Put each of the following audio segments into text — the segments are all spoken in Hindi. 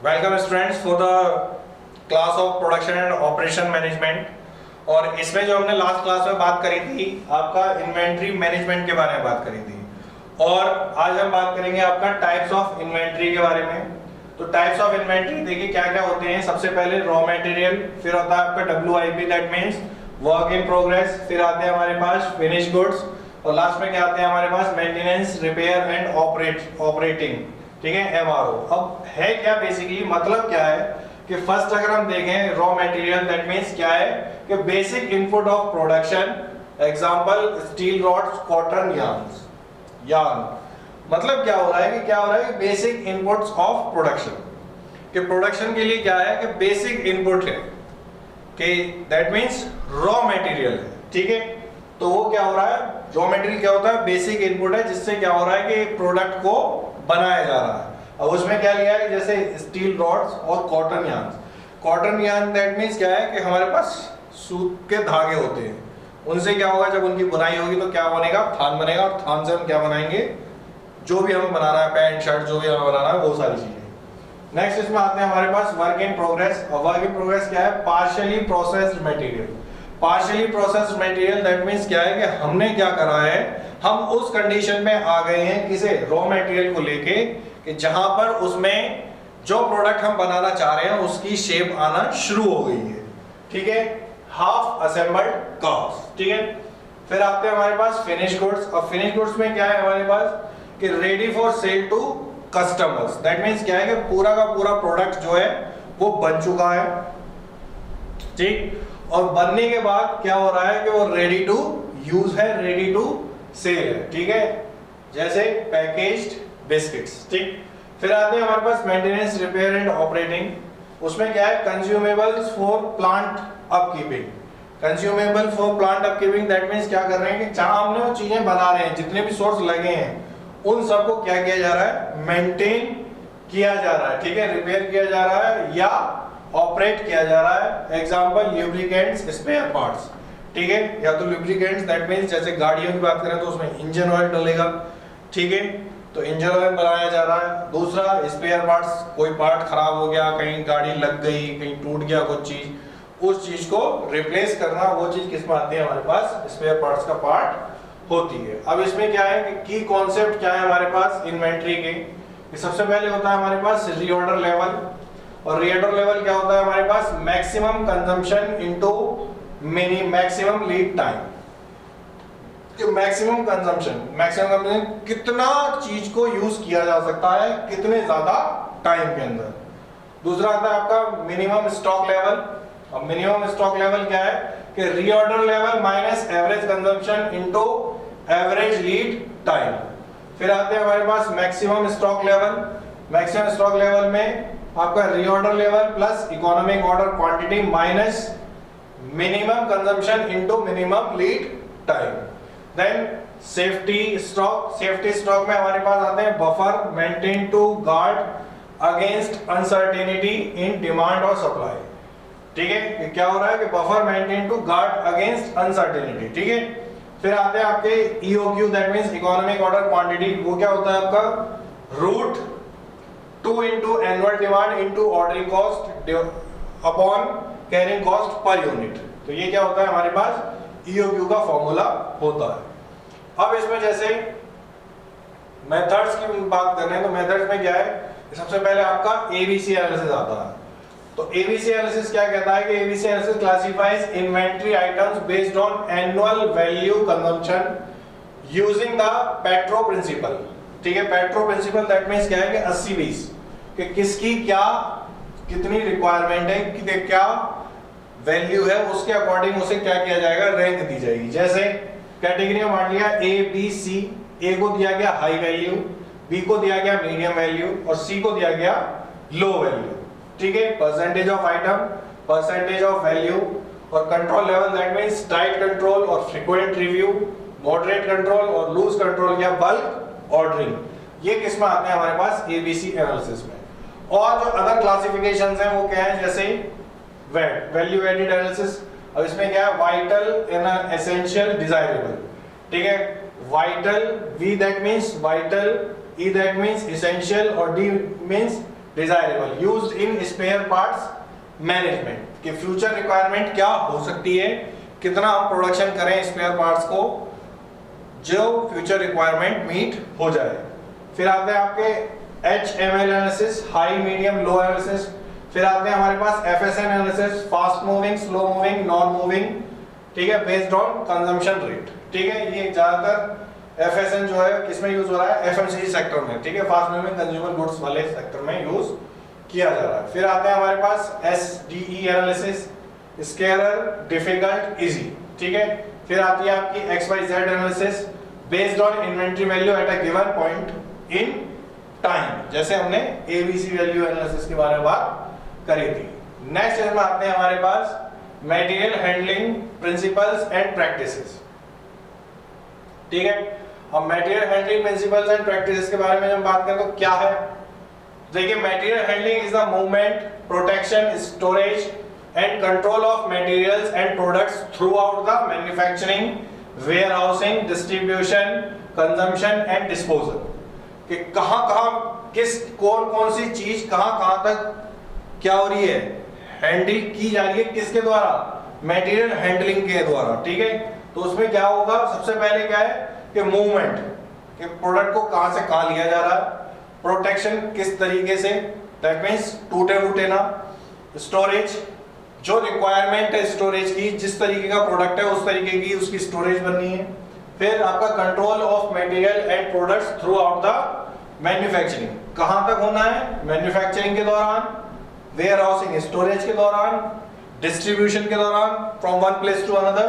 Welcome students for the class of production and operation management. और इसमें जो हमने लास्ट क्लास में बात करी थी आपका इन्वेंट्री मैनेजमेंट के बारे में बात करी थी, और आज हम बात करेंगे आपका टाइप्स ऑफ इन्वेंट्री के बारे में। तो टाइप्स ऑफ इन्वेंट्री देखिए क्या क्या होते हैं। सबसे पहले रॉ मटेरियल, फिर होता है आपका WIP that means work in progress, फिर आते हैं हमारे पास फिनिश गुड्स, और लास्ट में क्या आते हैं हमारे पास मेंटेनेंस, रिपेयर एंड ऑपरेटिंग, ठीक है, MRO। अब है क्या बेसिकली, मतलब क्या है कि फर्स्ट अगर हम देखें रॉ मटेरियल दैट मींस क्या है कि basic input of production, example steel rods, cotton yarn. मतलब क्या हो रहा है कि बेसिक इनपुट्स ऑफ प्रोडक्शन, कि प्रोडक्शन के लिए क्या है कि बेसिक इनपुट है कि दैट मींस रॉ मटेरियल है, ठीक है। तो वो क्या हो रहा है, रॉ मटेरियल क्या होता है, बेसिक इनपुट है जिससे क्या हो रहा है कि प्रोडक्ट को बनाया जा रहा है। अब उसमें क्या लिया है, जैसे स्टील रॉड्स और कॉटन यार्न दैट मींस क्या है कि हमारे पास सूत के धागे होते हैं, उनसे क्या होगा जब उनकी बुनाई होगी तो क्या बनेगा, थान बनेगा, और थान से हम क्या बनाएंगे, जो भी हमें बनाना है, पैंट शर्ट जो भी हमें बनाना है वो सारी चीजें। नेक्स्ट इसमें आते हैं हमारे पास वर्क इन प्रोग्रेस। और वर्क इन प्रोग्रेस क्या है, partially processed material. Partially processed material that means क्या है कि हमने क्या करा है, हम उस कंडीशन में आ गए हैं किसे, रॉ मटेरियल को लेके, कि जहां पर उसमें जो प्रोडक्ट हम बनाना चाह रहे हैं उसकी शेप आना शुरू हो गई है, ठीक है, हाफ असेंबल्ड कार्स, ठीक है। फिर आते हैं हमारे पास फिनिश गुड्स। और फिनिश गुड्स में क्या है हमारे पास कि ready for sale to customers, that means क्या है कि पूरा का पूरा प्रोडक्ट जो है वो बन चुका है, ठीक, और बनने के बाद क्या हो रहा है कि वो रेडी टू यूज है, रेडी टू सेल है, ठीक है, जैसे पैकेज्ड बिस्किट्स, ठीक। फिर आते हैं हमारे पास मेंटेनेंस, रिपेयर एंड ऑपरेटिंग। उसमें क्या है, consumables for plant upkeeping. Consumable for plant upkeeping that means क्या कर रहे हैं कि जहां हमने वो चीजें बना रहे हैं, जितने भी सोर्स लगे हैं उन सबको क्या किया जा रहा है, मेंटेन किया जा रहा है, ठीक है, रिपेयर किया जा रहा है या ऑपरेट किया जा रहा है। एग्जांपल ल्यूब्रिकेंट्स, स्पेयर पार्ट्स, ठीक है, या तो ल्यूब्रिकेंट्स दैट मींस जैसे गाड़ियों की बात करें तो उसमें इंजन ऑयल डलेगा, ठीक है, तो इंजन ऑयल बनाया जा रहा है। दूसरा स्पेयर पार्ट्स, कोई पार्ट खराब हो गया, कहीं गाड़ी लग गई, कहीं टूट गया कुछ चीज, उस चीज को रिप्लेस करना, वो चीज किसमें आती है, हमारे पास स्पेयर पार्ट्स का पार्ट होती है। अब इसमें क्या है कि की कॉन्सेप्ट क्या है हमारे पास इन्वेंट्री के, कि सबसे पहले होता है हमारे पास रीऑर्डर लेवल। और रीऑर्डर लेवल क्या होता है हमारे पास, maximum consumption into maximum lead time. Maximum consumption कितना चीज को यूज किया जा सकता है कितने ज्यादा टाइम के अंदर। दूसरा आता है आपका मिनिमम स्टॉक लेवल। और मिनिमम स्टॉक लेवल क्या है कि reorder level minus average consumption into average lead time. फिर आते हैं हमारे पास maximum stock level. Maximum stock level में आपका reorder level plus economic order quantity minus minimum consumption into minimum lead time. Then safety stock में हमारे पास आते हैं buffer maintain to guard against uncertainty in demand और सप्लाई, ठीक है, क्या हो रहा है कि buffer maintain to guard against uncertainty, ठीक है। फिर आते हैं आपके EOQ that means economic order quantity. वो क्या होता है आपका root 2 into annual demand into ordering cost upon carrying cost per unit. तो ये क्या होता है हमारे पास EOQ का फॉर्मूला होता है। अब इसमें जैसे मेथड्स की बात करें तो मेथड्स में क्या है, सबसे पहले आपका ABC एनालिसिस आता है। तो ABC एनालिसिस क्या कहता है कि ABC analysis classifies inventory items based on annual value consumption using the पेट्रो प्रिंसिपल, ठीक है। पेट्रो प्रिंसिपल दैट मींस क्या है कि 80-20, कि किसकी क्या कितनी रिक्वायरमेंट है, कि क्या वैल्यू है, उसके अकॉर्डिंग उसे क्या किया जाएगा, रैंक दी जाएगी। जैसे कैटेगरी में बांट लिया A B C, A को दिया गया हाई वैल्यू, B को दिया गया मीडियम वैल्यू और C को दिया गया लो वैल्यू, ठीक है। Percentage of item, percentage of value, और control level that means tight control और फ्रीक्वेंट रिव्यू, मॉडरेट कंट्रोल और लूज कंट्रोल या बल्क ऑर्डरिंग, ये किस में आते हैं हमारे पास ABC एनालिसिस में। और जो अदर क्लासिफिकेशंस हैं वो क्या है, जैसे वैल्यू एडेड एनालिसिस। अब इसमें क्या है, वाइटल इन एसेंशियल डिजायरेबल, ठीक है, vital V that means vital, E that means essential और D means desirable, used in spare parts management, कि फ्यूचर रिक्वायरमेंट क्या हो सकती है, कितना हम प्रोडक्शन करें स्पेयर पार्ट्स को जो फ्यूचर रिक्वायरमेंट मीट हो जाए। फिर आते हैं आपके HML analysis, high medium low analysis. फिर आते हैं हमारे पास FSN analysis, fast moving, slow moving, non moving, ठीक है, बेस्ड ऑन कंजम्पशन रेट, ठीक है। ये ज्यादातर FSN जो है किसमें यूज हो रहा है, FMCG सेक्टर में, ठीक है, फास्ट मूविंग कंज्यूमर गुड्स वाले सेक्टर में यूज किया जा रहा है। फिर आते हैं हमारे पास SDE analysis, scalar, difficult, easy, ठीक है। फिर आती है आपकी XYZ analysis, based on inventory value at a given point in time, जैसे हमने ABC वैल्यू एनालिसिस के बारे में बात करी थी। नेक्स्ट इसमें आते हैं हमारे पास material handling principles and practices, ठीक है। अब material handling principles and practices के बारे में जब बात करें तो क्या है, देखिए material handling is the movement, protection, storage and control of materials and products through out the manufacturing, warehousing, distribution, consumption and disposal, कि कहां-कहां किस कौन सी चीज कहां तक क्या हो रही है, हैंडल की जा रही है, किसके द्वारा, मटेरियल हैंडलिंग के द्वारा, ठीक है। तो उसमें क्या होगा, सबसे पहले क्या है कि मूवमेंट, कि प्रोडक्ट को कहां से कहां लिया जा रहा है, प्रोटेक्शन किस तरीके से, दैट मींस टूटे फूटे ना, स्टोरेज, जो रिक्वायरमेंट है स्टोरेज की, जिस तरीके का प्रोडक्ट है उस तरीके की उसकी स्टोरेज बननी है। फिर आपका control of material and products through out the manufacturing, कहां तक होना है, मैन्युफैक्चरिंग के दौरान, वेयरहाउसिंग स्टोरेज के दौरान, डिस्ट्रीब्यूशन के दौरान, from one place to another,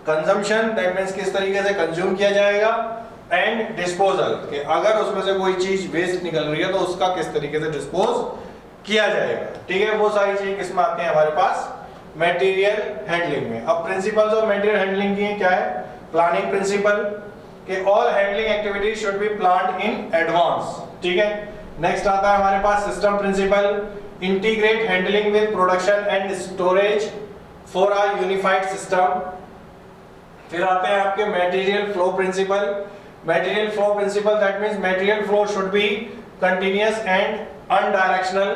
consumption that means किस तरीके से कंज्यूम किया जाएगा, एंड डिस्पोजल, कि अगर उसमें से कोई चीज वेस्ट निकल रही है तो उसका किस तरीके से डिस्पोज किया जाएगा, ठीक है। वो सारी चीजें किसमें आती हैं हमारे पास, मटेरियल हैंडलिंग में। अब प्रिंसिपल्स ऑफ मटेरियल हैंडलिंग की क्या है, प्लानिंग प्रिंसिपल, कि all handling activities should be planned in advance, ठीक है। नेक्स्ट आता है हमारे पास system principle, integrate handling with production and storage for a unified system. फिर आते हैं आपके material flow principle, material flow principle that means material flow should be continuous and unidirectional.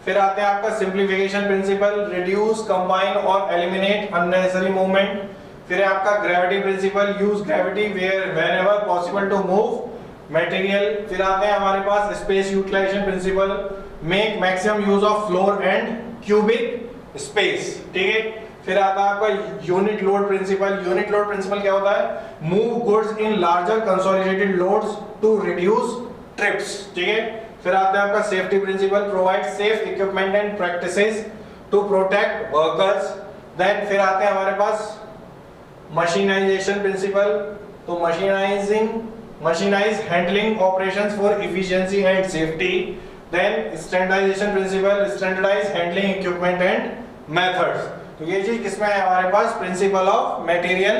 फिर आते हैं आपका सिंप्लीफिकेशन प्रिंसिपल, रिड्यूस, कंबाइन और एलिमिनेट अननेसेसरी मूवमेंट। फिर है आपका gravity principal, use gravity where whenever possible to move material. फिर आते हैं हमारे पास space utilization principle, make maximum use of floor and cubic space, ठीक है। फिर आता है आपका unit load principle, unit load principle क्या होता है, move goods in larger consolidated loads to reduce trips, ठीक है। फिर आता है आपका safety principle, provide safe equipment and practices to protect workers. Then फिर आते हैं हमारे पास मशीनाइजेशन प्रिंसिपल, तो mechanize handling operations for efficiency and safety. Then standardization principle, standardize handling equipment and methods. तो ये चीज किसमें है हमारे पास, प्रिंसिपल ऑफ मटेरियल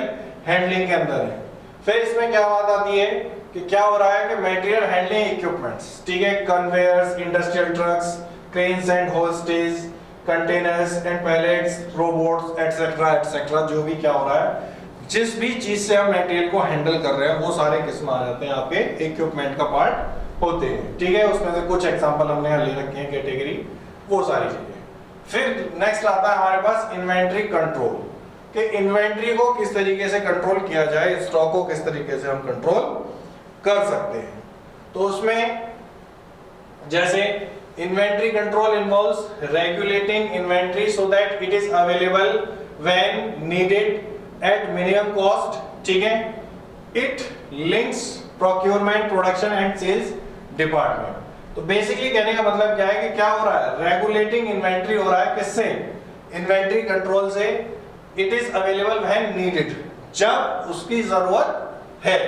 हैंडलिंग के अंदर है। फिर इसमें क्या बात आती है कि क्या हो रहा है कि मटेरियल हैंडलिंग इक्विपमेंट्स, ठीक है, conveyors, industrial trucks, cranes and hoists, containers and pallets, robots etcetera etcetera, जो भी क्या हो रहा है, जिस भी चीज से हम मटेरियल को हैंडल कर रहे हैं वो सारे किस्म आ जाते हैं आपके इक्विपमेंट का पार्ट होते हैं, ठीक है। उसमें से कुछ एग्जांपल हमने यहाँ ले रखे हैं कैटेगरी, वो सारी चीजें। फिर नेक्स्ट आता है हमारे पास इन्वेंटरी कंट्रोल, कि इन्वेंटरी को किस तरीके से कंट्रोल किया जाए, स्टॉक को किस तरीके से हम कंट्रोल कर सकते हैं। तो उसमें जैसे inventory control involves regulating inventory so that it is available when needed at minimum cost, ठीक है। It links procurement, production and sales department. तो बेसिकली कहने का मतलब क्या है कि क्या हो रहा है, रेगुलेटिंग इन्वेंटरी हो रहा है किससे, इन्वेंटरी कंट्रोल से। It is available when needed, जब उसकी जरूरत है,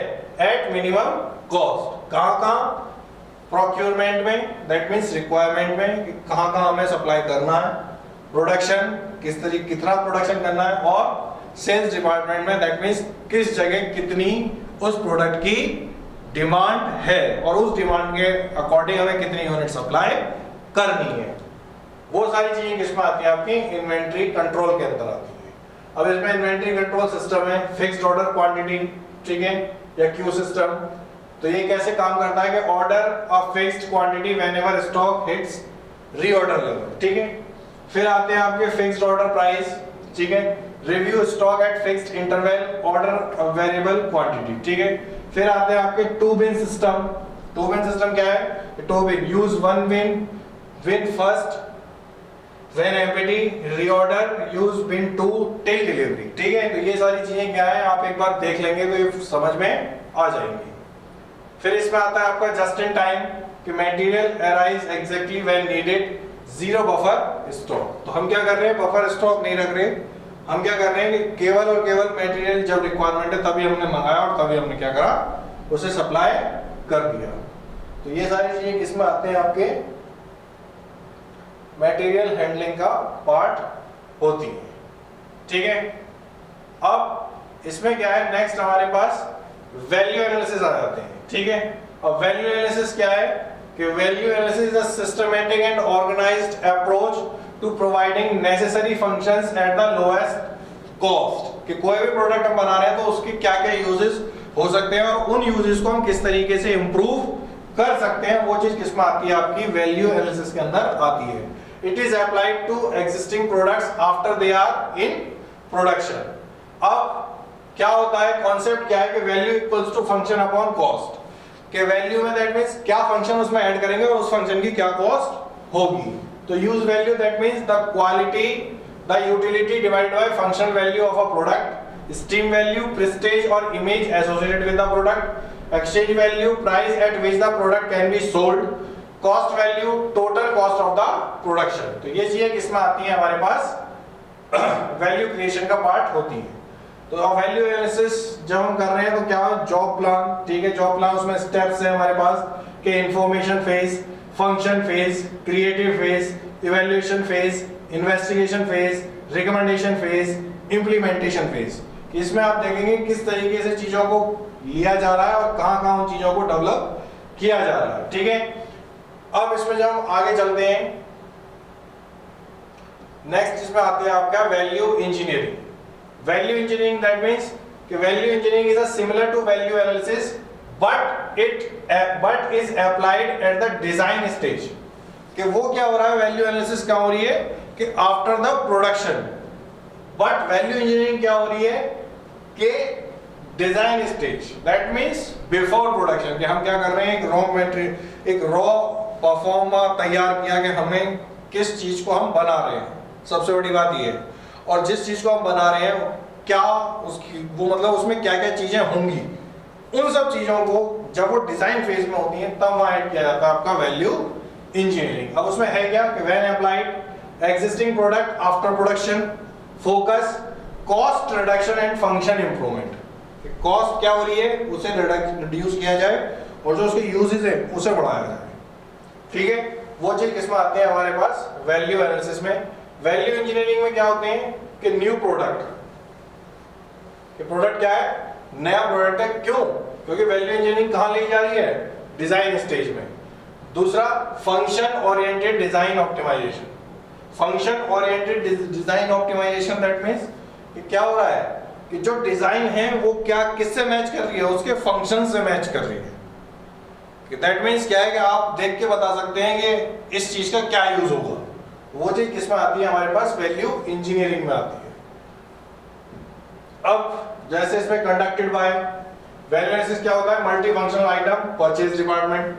एट मिनिमम कॉस्ट, कहां प्रोक्योरमेंट में, दैट मींस रिक्वायरमेंट में, कहां हमें सप्लाई करना है, प्रोडक्शन किस तरीके कितना प्रोडक्शन करना है, और सेल्स डिपार्टमेंट में, दैट मींस किस जगह कितनी उस प्रोडक्ट की डिमांड है और उस डिमांड के अकॉर्डिंग हमें कितनी यूनिट सप्लाई करनी है। वो सारी चीजें किसमें आती है, आपकी इन्वेंटरी कंट्रोल के अंदर आती है। अब इसमें इन्वेंटरी कंट्रोल सिस्टम है, फिक्स्ड ऑर्डर क्वांटिटी, ठीक है, या क्यू सिस्टम, तो ये कैसे काम करता है कि order a fixed quantity whenever stock hits reorder level, ठीक है। फिर आते हैं आपके फिक्स्ड ऑर्डर प्राइस, ठीक है। Review stock at fixed interval, order variable quantity, ठीक है। फिर आते हैं आपके two bin system. Two bin system क्या है? Two bin, use one bin, bin first when empty, reorder, use bin 2 till delivery, ठीक है। तो ये सारी चीजें क्या है, आप एक बार देख लेंगे तो ये समझ में आ जाएंगी। फिर इसमें आता है आपका जस्ट इन टाइम, कि material arise exactly when needed, zero buffer stock. तो हम क्या कर रहे हैं, बफर स्टॉक नहीं रख रहे, हम क्या कर रहे हैं कि केवल और केवल मटेरियल जब रिक्वायरमेंट है तभी हमने मंगाया और तभी हमने क्या करा, उसे सप्लाई कर दिया। तो ये सारी चीजें किसमें आते हैं, आपके मटेरियल हैंडलिंग का पार्ट होती है, ठीक है। अब इसमें क्या है, नेक्स्ट हमारे पास वैल्यू एनालिसिस आ जाते हैं, ठीक है। अब वैल्यू एनालिसिस क्या है कि value analysis is a systematic and organised approach to providing necessary functions at the lowest cost. कि कोई भी प्रोडक्ट हम बना रहे हैं तो उसके क्या क्या यूजेस हो सकते हैं और उन यूजेस को हम किस तरीके से इंप्रूव कर सकते हैं, वो चीज किसमें आती है, आपकी वैल्यू एनालिसिस के अंदर आती है। It is applied to existing products after they are in production. अब क्या होता है, कॉन्सेप्ट क्या है कि value equals to function upon cost. के वैल्यू में दैट मींस क्या फंक्शन उसमें ऐड करेंगे और उस फंक्शन की क्या कॉस्ट होगी। तो use value that means the quality, the utility divided by functional value of a product, esteem value, prestige और image associated with the product, exchange value, price at which the product can be sold, cost value, total cost of the production. तो ये चीजें किसमें आती है, हमारे पास वैल्यू क्रिएशन का पार्ट होती है। तो अब वैल्यू एनालिसिस जब हम कर रहे हैं तो क्या है, जॉब प्लान, ठीक है। जॉब प्लान उसमें स्टेप्स है हमारे पास कि information phase, function phase, creative phase, evaluation phase, investigation phase, recommendation phase, implementation phase. इसमें आप देखेंगे किस तरीके से चीजों को लिया जा रहा है और कहां-कहां उन चीजों को डेवलप किया जा रहा है, ठीक है। अब इसमें जब हम आगे चलते हैं, नेक्स्ट इसमें आते हैं आपका value engineering. Value engineering that means कि value engineering is similar to value analysis but is applied at the design stage. कि वो क्या हो रहा है, वैल्यू एनालिसिस क्या हो रही है कि after the production, but value engineering क्या हो रही है कि design stage, that means before production. कि हम क्या कर रहे हैं, एक रॉ मटेरियल, एक रॉ परफॉर्मा तैयार किया कि हमें किस चीज को हम बना रहे हैं, सबसे बड़ी बात ये है। और जिस चीज को हम बना रहे हैं क्या उसकी वो मतलब उसमें क्या क्या चीजें होंगी, उन सब चीजों को जब वो डिजाइन फेज में होती हैं तब वहां ऐड किया जाता है आपका वैल्यू इंजीनियरिंग। अब उसमें है क्या कि when applied existing product after production, focus cost reduction and function improvement. Cost क्या हो रही है उसे रिड्यूस किया जाए और जो उसके यूजेस है उसे बढ़ाया जाए, ठीक है। वो चीज किसमें आते हैं हमारे पास, वैल्यू एनालिसिस में। वैल्यू इंजीनियरिंग में क्या होते हैं कि न्यू प्रोडक्ट, कि प्रोडक्ट क्या है, नया प्रोडक्ट है। क्यों? क्योंकि वैल्यू इंजीनियरिंग कहां ले जा रही है, डिजाइन स्टेज में। दूसरा function oriented design optimisation. Function oriented design optimisation that means कि क्या हो रहा है कि जो डिजाइन है वो क्या किससे मैच कर रही है, उसके फंक्शन से मैच कर रही है। दैट मींस क्या है कि आप देख के बता सकते हैं कि इस चीज का क्या यूज होगा। वो चीज किसमें आती है हमारे पास, वैल्यू इंजीनियरिंग में आती है। अब जैसे इसमें कंडक्टेड बाय वैल्यू एनालिसिस क्या होता है, multi functional item, purchase department,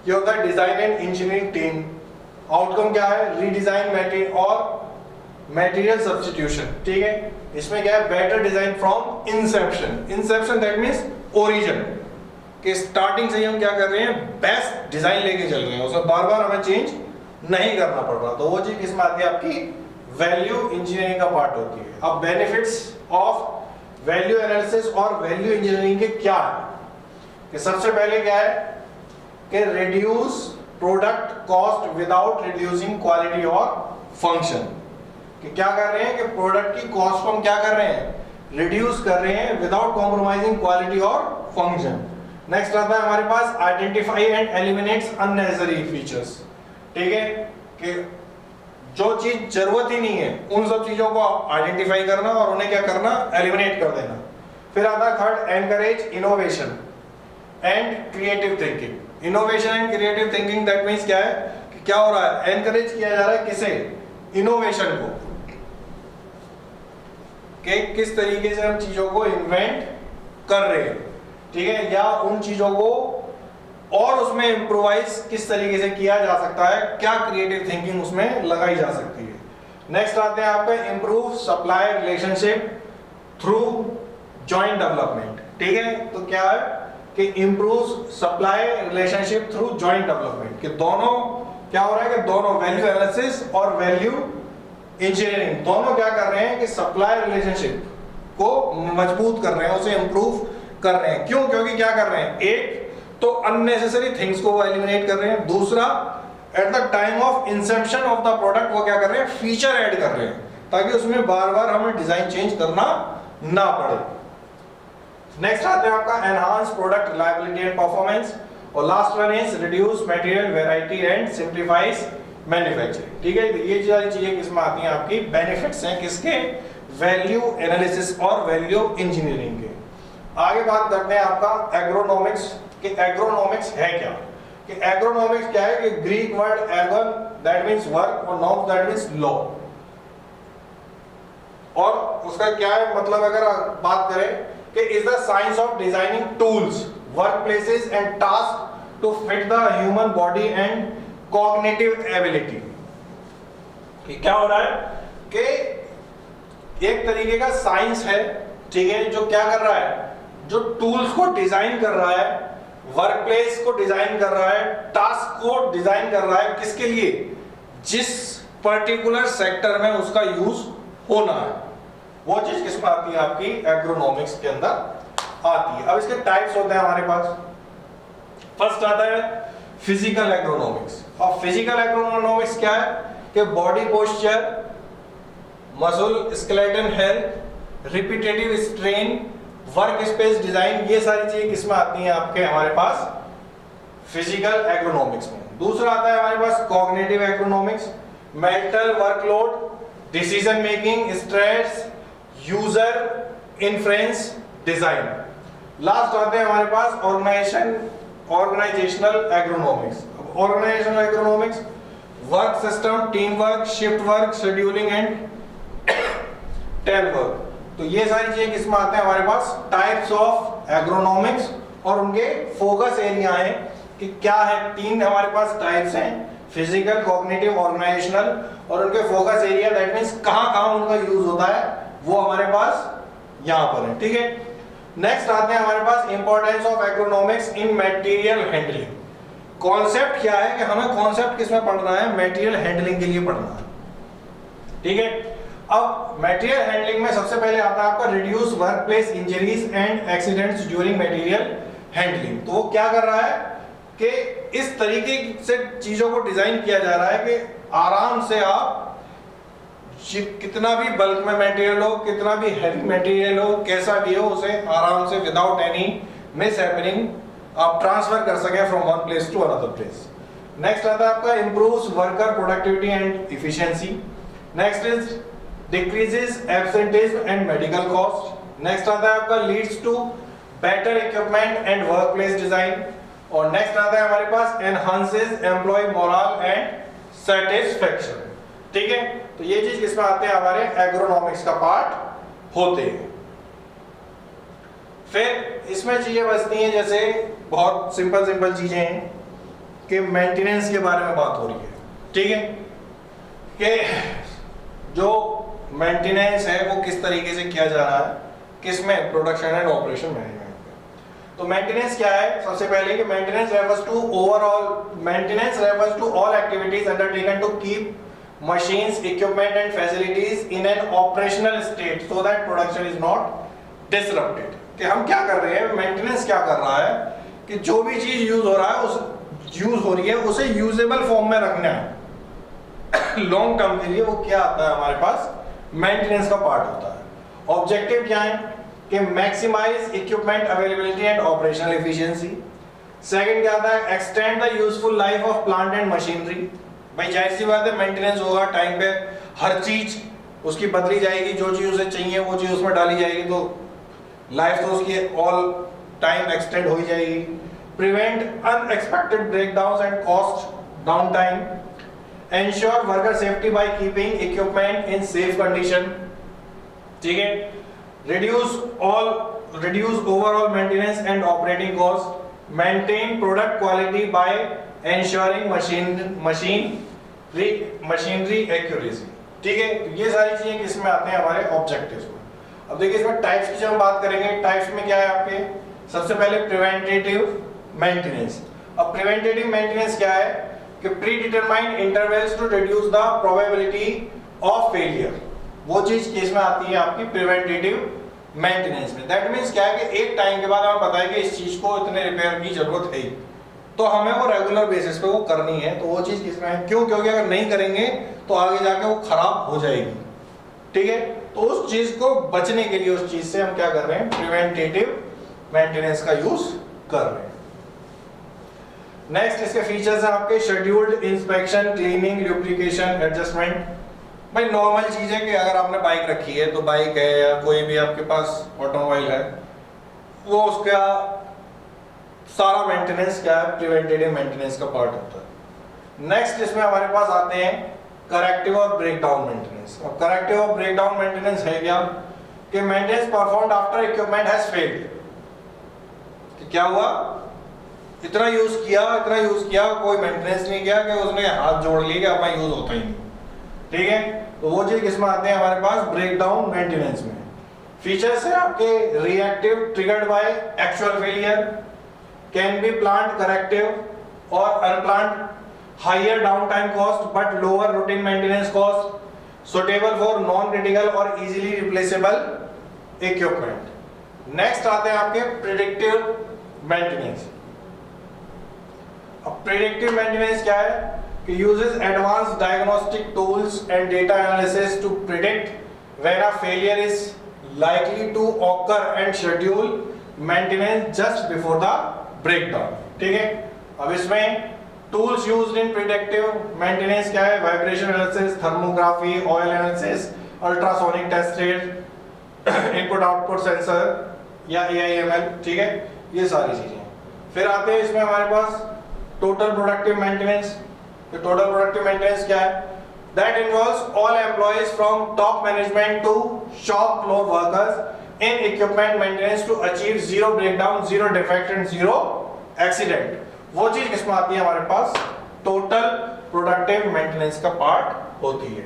ये होता है design and engineering team. Outcome क्या है, रीडिजाइन मटेरियल और मटेरियल सब्स्टिट्यूशन, ठीक है। इसमें क्या है, better design from Inception. Inception that means origin, कि स्टार्टिंग से ही हम क्या कर रहे हैं, बेस्ट डिजाइन लेके चल रहे हैं, उसमें बार बार हमें चेंज नहीं करना पड़ रहा। तो वो चीज किसमें आती है, आपकी वैल्यू इंजीनियरिंग का पार्ट होती है। अब बेनिफिट्स ऑफ वैल्यू एनालिसिस और वैल्यू इंजीनियरिंग के क्या है, कि सबसे पहले क्या है कि reduce product cost without reducing quality और फंक्शन। कि क्या कर रहे हैं कि प्रोडक्ट की कॉस्ट को हम क्या कर रहे हैं, रिड्यूस कर रहे हैं विदाउट कॉम्प्रोमाइजिंग क्वालिटी और फंक्शन। नेक्स्ट आता है हमारे पास identify and eliminates unnecessary features, ठीक है। कि जो चीज जरूरत ही नहीं है उन सब चीजों को आइडेंटिफाई करना और उन्हें क्या करना, एलिमिनेट कर देना। फिर आता है third, encourage innovation. And creative thinking. Innovation and creative thinking that means क्या है कि क्या हो रहा है, एनकरेज किया जा रहा है किसे, इनोवेशन को, कि किस तरीके से हम चीजों को इन्वेंट कर रहे हैं, ठीक है, या उन चीजों को और उसमें इम्प्रोवाइज किस तरीके से किया जा सकता है, क्या क्रिएटिव थिंकिंग उसमें लगाई जा सकती है। नेक्स्ट आते हैं आपका improve supply relationship through joint development, ठीक है। तो क्या है कि improve supply relationship through joint development, कि दोनों क्या हो रहा है कि दोनों वैल्यू एनालिसिस और वैल्यू इंजीनियरिंग दोनों क्या कर रहे हैं कि सप्लाई रिलेशनशिप को मजबूत कर रहे हैं, उसे इंप्रूव कर रहे हैं। क्यों? क्योंकि क्या कर रहे हैं, एक तो अननेसेसरी थिंग्स को वो एलिमिनेट कर रहे हैं, दूसरा at the time of Inception of the product वो क्या कर रहे हैं, फीचर ऐड कर रहे हैं, ताकि उसमें बार बार हमें डिजाइन चेंज करना ना पड़े। नेक्स्ट आते हैं आपका enhance product reliability and performance, और last one is reduce material variety and simplifies manufacturing, ठीक है। ये सारी चीजें किसमें आती हैं, आपकी बेनिफिट्स हैं किसके, वैल्यू एनालिसिस और वैल्यू इंजीनियरिंग के। आगे बात करते हैं आपका एग्रोनॉमिक्स, कि एग्रोनॉमिक्स है क्या, कि एग्रोनॉमिक्स क्या है, कि Greek word Aegon that means work और नॉम दैट मींस लॉ, और उसका क्या है मतलब, अगर बात करें कि is the science of designing tools work places and task to fit the human body and cognitive ability. क्या हो रहा है कि एक तरीके का साइंस है, ठीक है, जो क्या कर रहा है, जो टूल्स को डिजाइन कर रहा है, वर्क प्लेस को डिजाइन कर रहा है, टास्क को डिजाइन कर रहा है, किसके लिए, जिस पर्टिकुलर सेक्टर में उसका यूज होना है, वो चीज किसमें आती है, आपकी एग्रोनॉमिक्स के अंदर आती है। अब इसके टाइप्स होते हैं हमारे पास। फर्स्ट आता है फिजिकल एग्रोनॉमिक्स, और फिजिकल एग्रोनॉमिक्स क्या है कि body posture, muscle skeleton health, repetitive strain, work space design, ये सारी चीजें किसमें आती हैं आपके हमारे पास फिजिकल एग्रोनॉमिक्स में। दूसरा आता है हमारे पास cognitive ergonomics, mental workload, decision making, stress, user influence design. Last आते हैं हमारे पास organisational ergonomics. Organisational ergonomics work system, team work, shift work, scheduling and tele work. तो ये सारी चीजें किसमें आते हैं हमारे पास, टाइप्स ऑफ एग्रोनॉमिक्स, और उनके फोकस एरिया है कि क्या है, तीन हमारे पास टाइप्स हैं, फिजिकल, कॉग्निटिव, ऑर्गेनाइजेशनल, और उनके फोकस एरिया दैट मींस कहां उनका यूज होता है, वो हमारे पास यहां पर है, ठीक है। नेक्स्ट आते हैं हमारे पास importance of ergonomics in material handling. Concept क्या है कि हमें कॉन्सेप्ट किसमें पढ़ना है, मटेरियल हैंडलिंग के लिए पढ़ना है, ठीक है। अब मटेरियल हैंडलिंग में सबसे पहले आता है आपका reduce workplace injuries and accidents during material handling. तो वो क्या कर रहा है कि इस तरीके से चीजों को डिजाइन किया जा रहा है कि आराम से आप कितना भी बल्क में मटेरियल हो, कितना भी हैवी मटेरियल हो, कैसा भी हो, उसे आराम से विदाउट एनी मिस हैपनिंग आप ट्रांसफर कर सकें from one place to another place. Next आता है आपका improves worker productivity and efficiency. Next is decreases absenteeism and medical cost. Next आता है आपका leads to better equipment and work place design. और नेक्स्ट आता है हमारे पास enhances employee morale and satisfaction, ठीक है। तो ये चीज किसमें आते हैं, हमारे एग्रोनॉमिक्स का पार्ट होते हैं। फिर इसमें चीजें बचती हैं, जैसे बहुत सिंपल चीजें हैं कि मेंटेनेंस के बारे में बात हो रही है, ठीक है, कि जो मेंटेनेंस है वो किस तरीके से किया जा रहा है, किसमें, प्रोडक्शन एंड ऑपरेशन मैनेजमेंट। तो मेंटेनेंस क्या है, सबसे पहले कि maintenance refers to all activities undertaken to keep machines, equipment and facilities in an operational state so that production is not disrupted। कि हम क्या कर रहे हैं, मेंटेनेंस क्या कर रहा है कि जो भी चीज यूज हो रहा है, उस यूज हो रही है, उसे यूजेबल फॉर्म में रखना है लॉन्ग टर्म के लिए। वो क्या आता है हमारे पास, मेंटेनेंस का पार्ट होता है। ऑब्जेक्टिव क्या है कि maximise equipment availability and operational efficiency. Second क्या आता है, extend the useful life of plant and machinery. भाई जाहिर सी बात है, मेंटेनेंस होगा टाइम पे, हर चीज उसकी बदली जाएगी, जो चीज उसे चाहिए वो चीज उसमें डाली जाएगी, तो लाइफ तो उसकी ऑल टाइम एक्सटेंड हो ही जाएगी। prevent unexpected breakdowns and cost downtime, ensure worker safety by keeping equipment in safe condition, ठीक है, reduce overall maintenance and operating cost, maintain product quality by ensuring machinery accuracy, ठीक है। ये सारी चीजें किसमें आते हैं, हमारे ऑब्जेक्टिव्स में। अब देखिए इसमें टाइप्स की जब हम बात करेंगे, टाइप्स में क्या है आपके, सबसे पहले प्रिवेंटिव मेंटेनेंस। अब प्रिवेंटिव मेंटेनेंस क्या है कि pre determined intervals to reduce the probability of failure, वो चीज केस में आती है आपकी प्रिवेंटिव मेंटेनेंस में। दैट मींस क्या है कि एक टाइम के बाद हमें पता है कि इस चीज को इतने रिपेयर की जरूरत है, तो हमें वो रेगुलर बेसिस पे वो करनी है। तो वो चीज किसमें है, क्यों, क्योंकि अगर नहीं करेंगे तो आगे जाके वो खराब हो जाएगी, ठीक है। तो उस चीज को बचने के लिए, उस चीज से हम क्या कर रहे हैं, प्रिवेंटिव मेंटेनेंस का यूज कर रहे हैं। नेक्स्ट इसके फीचर्स हैं आपके scheduled inspection, cleaning, lubrication, adjustment. भाई नॉर्मल चीज है कि अगर आपने बाइक रखी है तो बाइक है या कोई भी आपके पास ऑटोमोबाइल है, वो उसका सारा मेंटेनेंस क्या है, प्रिवेंटिव मेंटेनेंस का पार्ट होता है। नेक्स्ट इसमें हमारे पास आते हैं करेक्टिव और ब्रेकडाउन मेंटेनेंस। अब करेक्टिव और ब्रेकडाउन मेंटेनेंस है क्या कि maintenance performed after equipment has failed, कि क्या हुआ, इतना यूज किया, कोई मेंटेनेंस नहीं किया कि उसने हाथ जोड़ लिए कि अपना यूज होता ही नहीं, ठीक है। तो वो चीज किसमें आते हैं हमारे पास, ब्रेकडाउन मेंटेनेंस में। फीचर्स है आपके reactive, triggered by actual failure, can be planned corrective और unplanned, higher down time cost but lower routine maintenance cost, suitable for non critical और इजीली रिप्लेसेबल इक्विपमेंट। नेक्स्ट आते हैं आपके प्रिडिक्टिव मेंटेनेंस। अब प्रिडिक्टिव मेंटेनेंस क्या है कि uses advanced diagnostic tools and data analysis to predict when a failure is likely to occur and schedule maintenance just before the breakdown, ठीक है। अब इसमें tools used in predictive maintenance क्या है, vibration analysis, thermography, oil analysis, ultrasonic test rate, input output sensor या AIML, ठीक है, ये सारी चीजें। फिर आते हैं इसमें हमारे पास टोटल प्रोडक्टिव मेंटेनेंस। तो टोटल प्रोडक्टिव मेंटेनेंस क्या है, that involves all employees from top management to shop floor workers in equipment maintenance to achieve zero breakdown, zero defect and zero accident. वो चीज किसमें आती है हमारे पास, टोटल प्रोडक्टिव मेंटेनेंस का पार्ट होती है।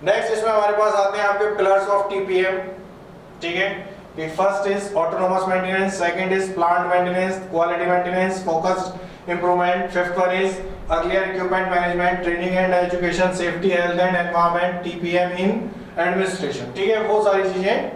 नेक्स्ट इसमें हमारे पास आते हैं आपके पिलर्स ऑफ टीपीएम, ठीक है। First is autonomous maintenance, second is plant maintenance, quality maintenance, focused improvement, fifth one is earlier equipment management, training and education, safety, health and environment, TPM in administration, ठीक है। वो सारी चीजें